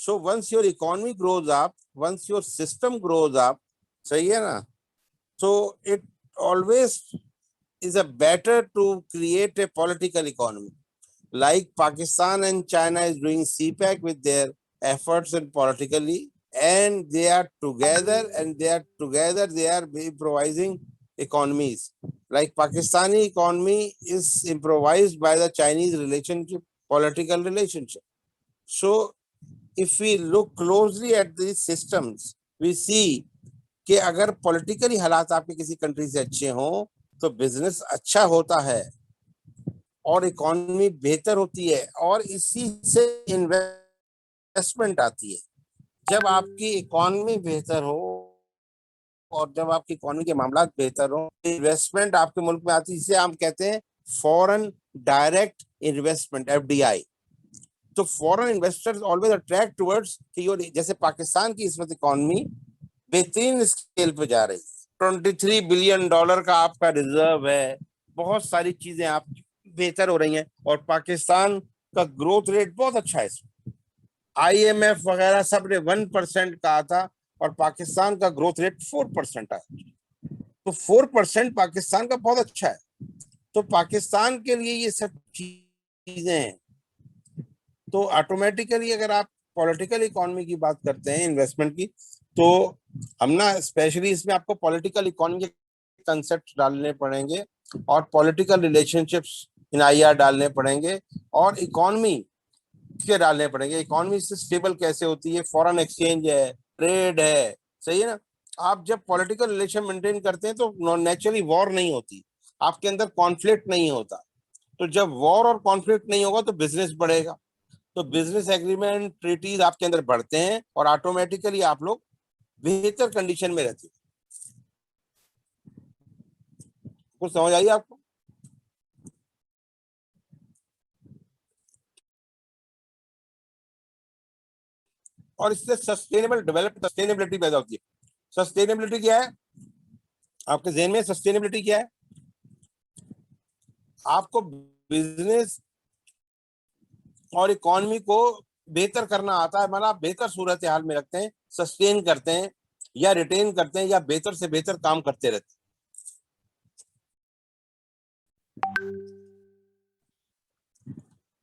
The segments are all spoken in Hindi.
So once your economy grows up, once your system grows up, सही है ना, so it always is a better to create a political economy. Like Pakistan and China is doing CPEC with their efforts and politically, and they are together they are improvising economies. Like Pakistani economy is improvised by the Chinese relationship, political relationship. So if we look closely at these systems, we see कि अगर पॉलिटिकली हालात आपके किसी कंट्री से अच्छे हों तो बिजनेस अच्छा होता है और इकोनॉमी बेहतर होती है और इसी से इन्वेस्टमेंट आती है। जब आपकी इकोनॉमी बेहतर हो और जब आपकी इकोनॉमी के मामला बेहतर हो, इन्वेस्टमेंट आपके मुल्क में आती है, जिसे हम कहते हैं फॉरेन डायरेक्ट इन्वेस्टमेंट, एफडीआई। तो foreign investors always attract towards कि जैसे पाकिस्तान की इस वक्त इकोनॉमी बेहतरीन स्केल पे जा रही है, $23 बिलियन का आपका रिजर्व है, बहुत सारी चीजें आप बेहतर हो रही हैं और पाकिस्तान का ग्रोथ रेट बहुत अच्छा है। IMF वगैरह सब ने 1% कहा था और पाकिस्तान का ग्रोथ रेट 4% आया, तो 4% पाकिस्तान का बहुत अच्छा है। तो पाकिस्तान के लिए ये सब चीजें हैं। तो ऑटोमेटिकली अगर आप पॉलिटिकल इकोनॉमी की बात करते हैं, इन्वेस्टमेंट की, तो हम ना स्पेशली इसमें आपको पॉलिटिकल इकोनॉमी के कंसेप्ट डालने पड़ेंगे और पॉलिटिकल रिलेशनशिप्स इन IR डालने पड़ेंगे और इकोनॉमी के डालने पड़ेंगे। इकोनॉमी से स्टेबल कैसे होती है, फॉरेन एक्सचेंज है, ट्रेड है, सही है ना। आप जब पॉलिटिकल रिलेशन मेंटेन करते हैं तो नेचुरली वॉर नहीं होती, आपके अंदर कॉन्फ्लिक्ट नहीं होता। तो जब वॉर और कॉन्फ्लिक्ट नहीं होगा तो बिजनेस बढ़ेगा, तो बिजनेस एग्रीमेंट ट्रीटीज आपके अंदर बढ़ते हैं और ऑटोमेटिकली आप लोग बेहतर कंडीशन में रहते हैं। कुछ समझ आई आपको? और इससे सस्टेनेबिलिटी पैदा होती है। सस्टेनेबिलिटी क्या है आपके ज़हन में? सस्टेनेबिलिटी क्या है? आपको बिजनेस और इकोनॉमी को बेहतर करना आता है, मतलब आप बेहतर सूरत हाल में रखते हैं, सस्टेन करते हैं या रिटेन करते हैं या बेहतर से बेहतर काम करते रहते हैं।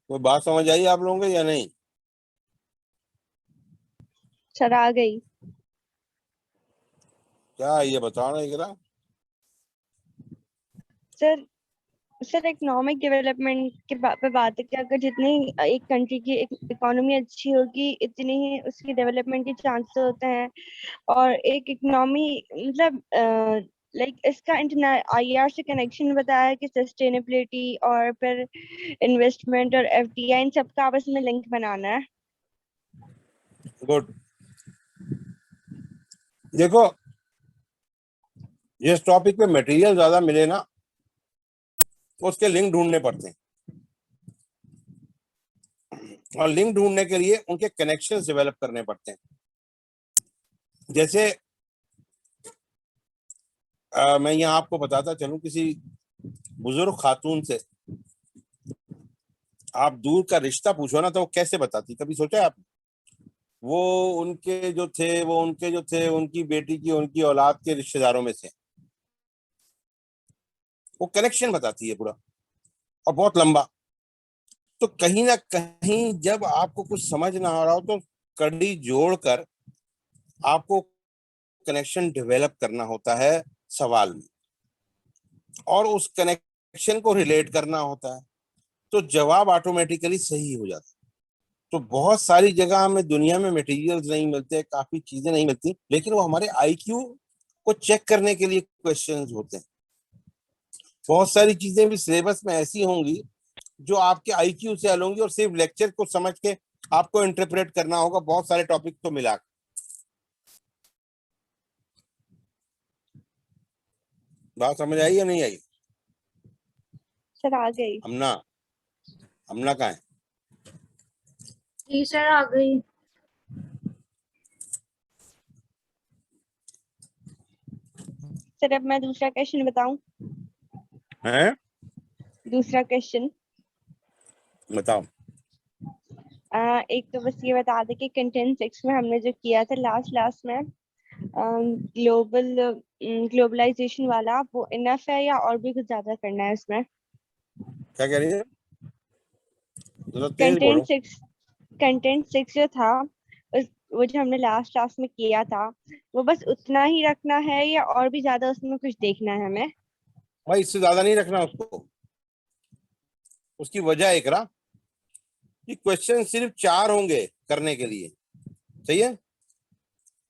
कोई बात समझ आई आप लोगों को या नहीं? सर आ गई। क्या ये बताओ ना जरा। सर इकोनॉमिक डेवलपमेंट के पे बात है कि अगर जितनी एक कंट्री की इकोनॉमी अच्छी होगी इतनी ही उसकी डेवलपमेंट के चांसेस होते हैं। और एक इकोनॉमी मतलब लाइक इसका IR से कनेक्शन बताया है कि सस्टेनेबिलिटी और फिर इन्वेस्टमेंट और FDI इन सबका आपस में लिंक बनाना है। गुड। देखो जिस टॉपिक पे मटेरियल ज्यादा मिले ना उसके लिंक ढूंढने पड़ते हैं और लिंक ढूंढने के लिए उनके कनेक्शंस डेवलप करने पड़ते हैं। जैसे मैं यहाँ आपको बताता चलूं, किसी बुजुर्ग खातून से आप दूर का रिश्ता पूछो ना तो वो कैसे बताती, कभी सोचा है आपने? वो उनके जो थे उनकी बेटी की उनकी औलाद के रिश्तेदारों में से, वो कनेक्शन बताती है पूरा और बहुत लंबा। तो कहीं ना कहीं जब आपको कुछ समझ ना आ रहा हो तो कड़ी जोड़कर आपको कनेक्शन डेवलप करना होता है सवाल में और उस कनेक्शन को रिलेट करना होता है, तो जवाब ऑटोमेटिकली सही हो जाता है। तो बहुत सारी जगह हमें दुनिया में मटेरियल्स नहीं मिलते, काफी चीजें नहीं मिलती, लेकिन वो हमारे IQ को चेक करने के लिए क्वेश्चंस होते हैं। बहुत सारी चीजें भी सिलेबस में ऐसी होंगी जो आपके IQ से हल होंगी और सिर्फ लेक्चर को समझ के आपको इंटरप्रेट करना होगा बहुत सारे टॉपिक को मिला। बात समझ आई या नहीं आई? सर आ गई। हमना कहाँ है? जी सर आ गई। सर अब मैं दूसरा क्वेश्चन बताऊं? हैं? दूसरा क्वेश्चन बताओ। एक तो बस ये बता दें कि कंटेंट 6 में हमने जो किया था लास्ट में, ग्लोबलाइजेशन वाला, वो इनफ है या और भी कुछ ज्यादा करना है उसमें? क्या कह रही है? थोड़ा तेज कंटेंट बोलो। 6, कंटेंट 6 जो था, वो जो हमने लास्ट में किया था, वो बस उतना ही रखना है या और भी ज्यादा उसमें कुछ देखना है हमें? भाई इससे ज्यादा नहीं रखना उसको। उसकी वजह एक रहा कि क्वेश्चन सिर्फ 4 होंगे करने के लिए। सही है।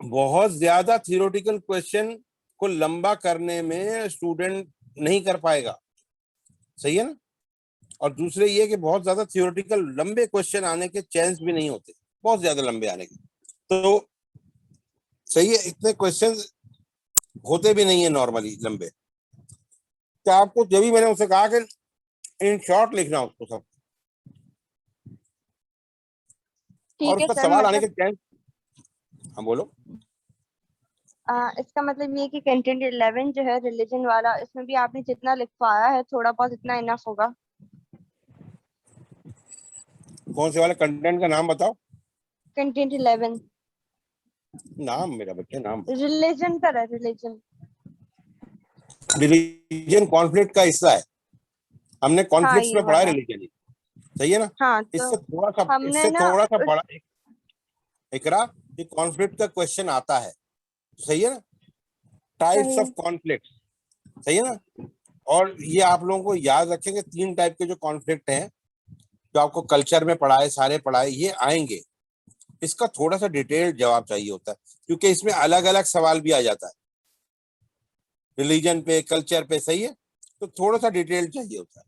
बहुत ज्यादा थियोरेटिकल क्वेश्चन को लंबा करने में स्टूडेंट नहीं कर पाएगा। सही है ना। और दूसरे ये कि बहुत ज्यादा थियोरेटिकल लंबे क्वेश्चन आने के चांस भी नहीं होते, बहुत ज्यादा लंबे आने के। तो सही है, इतने क्वेश्चन होते भी नहीं है नॉर्मली लंबे। तो आपको जब भी मैंने उसे कहा कि इन शॉर्ट लिखना उसको सब, और ठीक है उसका सर, सवाल आने मतलब के चांस। हाँ बोलो। इसका मतलब ये कि कंटेंट 11 जो है रिलीजन वाला, इसमें भी आपने जितना लिखवाया है थोड़ा बहुत इतना इनफ होगा? कौन से वाले कंटेंट का नाम बताओ। कंटेंट 11 नाम मेरा बच्चे नाम बताओ। रिलीजन पर है, रिलीजन। रिलीजन कॉन्फ्लिक्ट का हिस्सा है। हमने हाँ कॉन्फ्लिक्ट्स ये में पढ़ा है वाला। रिलीजन। सही है ना। हाँ तो हमने इससे ना थोड़ा सा उस, बड़ा इकरा कि कॉन्फ्लिक्ट का क्वेश्चन आता है। सही है ना। टाइप्स ऑफ सही। कॉन्फ्लिक्ट। सही है ना। और ये आप लोगों को याद रखेंगे 3 टाइप के जो कॉन्फ्लिक्ट हैं, जो आपको कल्चर में पढ़ाए सारे पढ़ाए ये आएंगे। इसका थोड़ा सा डिटेल्ड जवाब चाहिए होता है, क्योंकि इसमें अलग अलग सवाल भी आ जाता है रिलीजन पे कल्चर पे। सही है। तो थोड़ा सा डिटेल चाहिए होता है।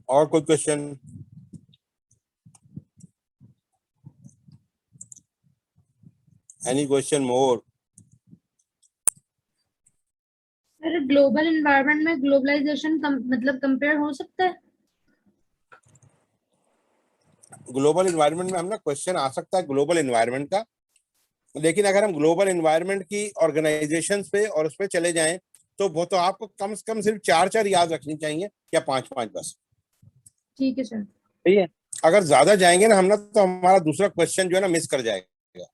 और कोई क्वेश्चन? एनी क्वेश्चन मोर? सर ग्लोबल एनवायरनमेंट में ग्लोबलाइजेशन मतलब कंपेयर हो सकता है? ग्लोबल एनवायरनमेंट में हम ना क्वेश्चन आ सकता है ग्लोबल एनवायरनमेंट का। लेकिन अगर हम ग्लोबल एनवायरनमेंट की ऑर्गेनाइजेशंस पे और उस पे चले जाएं, तो वो तो आपको कम से कम सिर्फ 4 4 याद रखनी चाहिए या 5 5 बस। ठीक है सर। सही है। अगर ज्यादा जाएंगे ना हम ना, तो हमारा दूसरा क्वेश्चन जो है ना मिस कर जाएगा।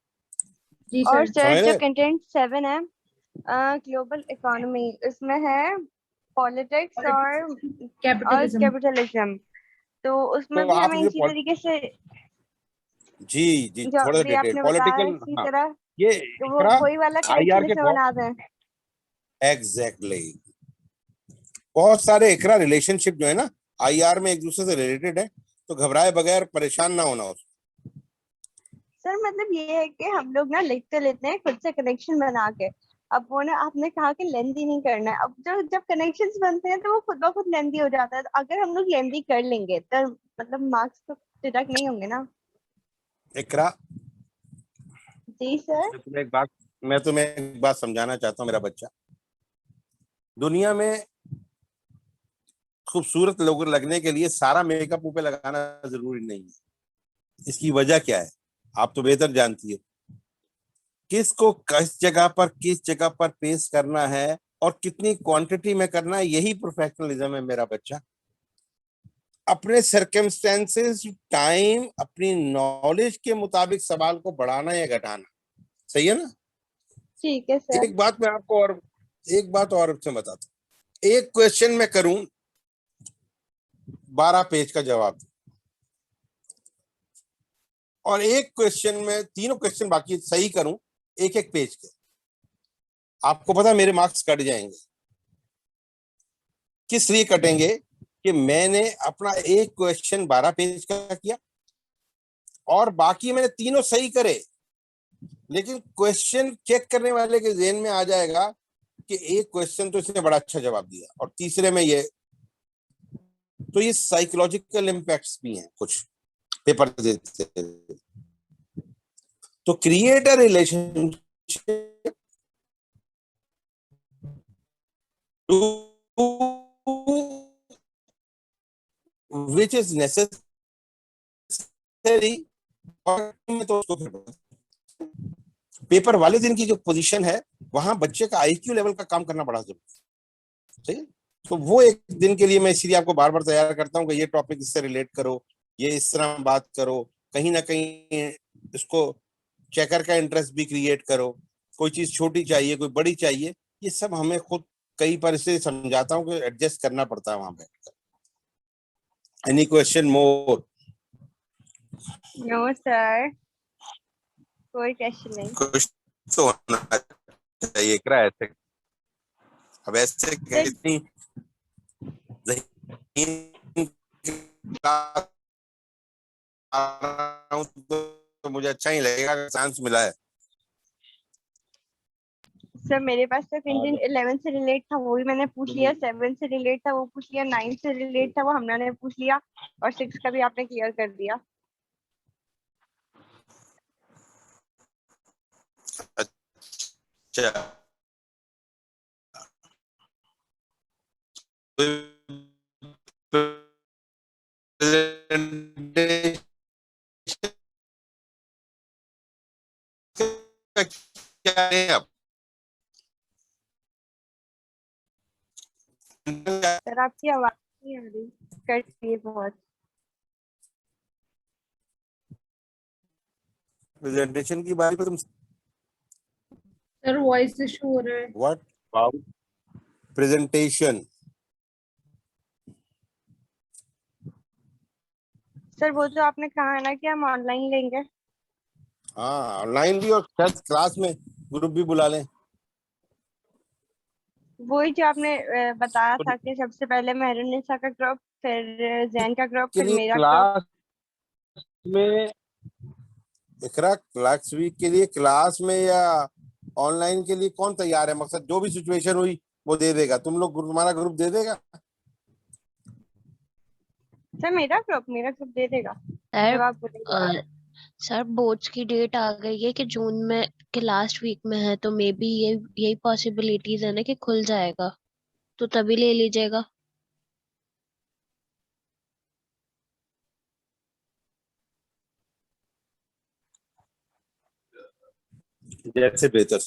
जी और सर। सर समझ जो रहे? कंटेंट 7 है, ग्लोबल इकोनॉमी, इसमें है पॉलिटिक्स और कैपिटलिज्म। कैपिटलिज्म। तो उसमें तो भी आप हमें ये इसी तरीके से, जी जी जो थोड़ा सा अभी डिटेल आपने बताया पॉलिटिकल। इसी हाँ तरह, ये तो वो इकरा वही वाला आईआर कनेक्शन के इसमें बहुत बना दें? एग्जैक्टली बहुत सारे इकरा रिलेशनशिप जो है ना आईआर में एक दूसरे से रिलेटेड है। तो घबराए बगैर परेशान ना होना उस। सर मतलब ये है कि हम लोग ना लिख तो लेते हैं खुद से कनेक्शन बना के, अब वो ना आपने कहा कि लेंदी नहीं करना है, अब जो जब कनेक्शंस बनते हैं तो वो खुद ब खुद लेंदी हो जाता है, तो अगर हम लोग लेंदी कर लेंगे तो मतलब मार्क्स तो डिडक्ट नहीं होंगे ना? इकरा जी सर। मैं तुम्हें एक बात समझाना चाहता हूँ मेरा बच्चा। दुनिया में खूबसूरत लोग लगने के लिए सारा मेकअप ऊपर लगाना जरूरी नहीं है। इसकी वजह क्या है आप तो बेहतर जानती है। किसको किस जगह पर पेश करना है और कितनी क्वांटिटी में करना है, यही प्रोफेशनलिज्म है मेरा बच्चा। अपने सर्कमस्टेंसेस टाइम अपनी नॉलेज के मुताबिक सवाल को बढ़ाना या घटाना। सही है ना। ठीक है सर। एक बात मैं आपको और एक बात और से बताता हूँ। एक क्वेश्चन में करूं 12 पेज का जवाब, और एक क्वेश्चन में तीनों क्वेश्चन बाकी सही करूं 1 1 पेज के, आपको पता मेरे मार्क्स कट जाएंगे। किस लिए कटेंगे? कि मैंने अपना एक क्वेश्चन 12 पेज का किया और बाकी मैंने तीनों सही करे, लेकिन क्वेश्चन चेक करने वाले के ज़हन में आ जाएगा कि एक क्वेश्चन तो इसने बड़ा अच्छा जवाब दिया और तीसरे में ये। तो ये साइकोलॉजिकल इम्पैक्ट्स भी हैं कुछ पेपर देते हैं। तो create a relationship to which is necessary. और में तो उसको पेपर वाले दिन की जो पोजीशन है, वहां बच्चे का आईक्यू लेवल का काम करना बड़ा जरूरी है। सही है? तो वो एक दिन के लिए मैं इसीलिए आपको बार बार तैयार करता हूँ कि ये टॉपिक इससे रिलेट करो, ये इस तरह बात करो, कहीं ना कहीं इसको चेकर का इंटरेस्ट भी क्रिएट करो। कोई चीज छोटी चाहिए, कोई बड़ी चाहिए, ये सब हमें खुद कई बार इसे समझाता हूँ कि एडजस्ट करना पड़ता है वहां बैठकर। एनी क्वेश्चन मोर? नो सर, कोई क्वेश्चन नहीं। कुछ तो होना चाहिए करा ऐसे। अब ऐसे सर इतनी ज़हीन क्लास आ रहा हूं तो मुझे अच्छा ही लगेगा कि चांस मिला है। सर मेरे पास सिर्फ इंडियन 11 से रिलेट था, वो भी मैंने पूछ लिया। 7 से रिलेट था, वो पूछ लिया। 9 से रिलेट था, वो हमने ने पूछ लिया। और 6 का भी आपने क्लियर कर दिया। अच्छा, प्रेजेंटेशन क्या है अब? सर आपकी आवाज नहीं आ रही, कट रही है बहुत। प्रेजेंटेशन की बात पे तुम सर वॉइस इशू हो रहा है। What about presentation? सर वो जो आपने कहा है ना कि हम ऑनलाइन लेंगे, हाँ, ऑनलाइन भी और शायद क्लास में ग्रुप भी बुला लें। वही जो आपने बताया तो था कि सबसे पहले मेहरुन्निसा का ग्रुप, फिर जैन का ग्रुप, के फिर लिए मेरा ग्रुप। क्लास में इकरा क्लास वीक के लिए क्लास में या ऑनलाइन के लिए कौन तैयार है? मकसद जो भी सिचुएशन हुई वो दे देगा, तुम लोग तुम्हारा ग्रुप दे देगा। सर मेरा ग्रुप दे देगा सर जब आप बोलेंगे। सर बोर्ड्स की डेट आ गई है कि जून में के लास्ट वीक में है, तो मे बी ये यही पॉसिबिलिटीज है ना कि खुल जाएगा, तो तभी ले लीजिएगा। जैसे बेहतर